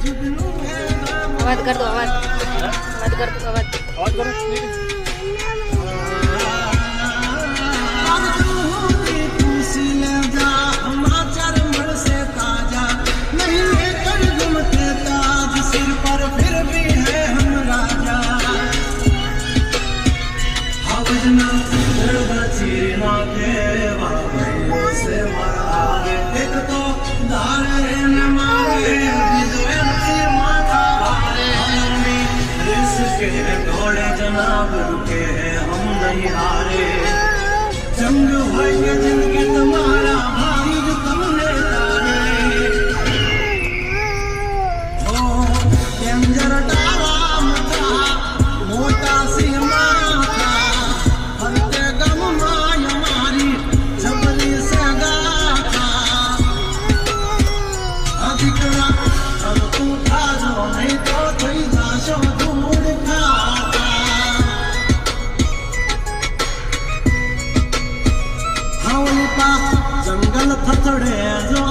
અવાજ કર દો, અવાજ કર દો, અવાજ કરો. जंग भाई जिंदगी तुम्हारा भाई जो तुमने तारे हो डेंजर डावा मता मोटा सिंह माथा हरते गम माय मारी जबरी से गाथा अधिकरा अब तू था जो नहीं तो थई जाशो दूर खाता जंगल थथड़े जो